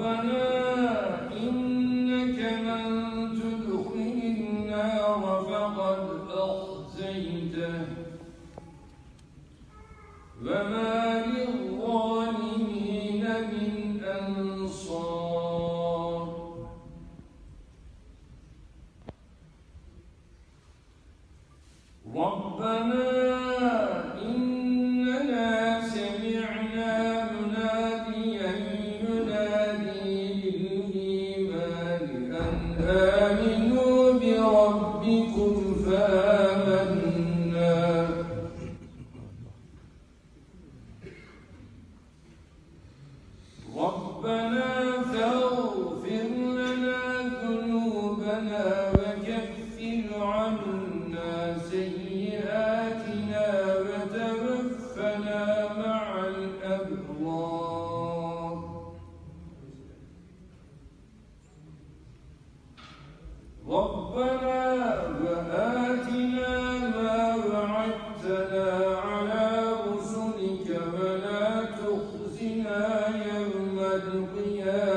ربنا إنك من تدخل النار فقد أخزيته وما للظالمين من أنصار ربنا إننا سمعنا مناديا ينادي للإيمان أن آمنوا بربكم فآمنا ربنا فاغفر لنا ذنوبنا وكفر عنا سيئاتنا وتوفنا مع الأبرار ربنا وآتنا ما وعدتنا على رسلك ولا تخزنا يوم القيامة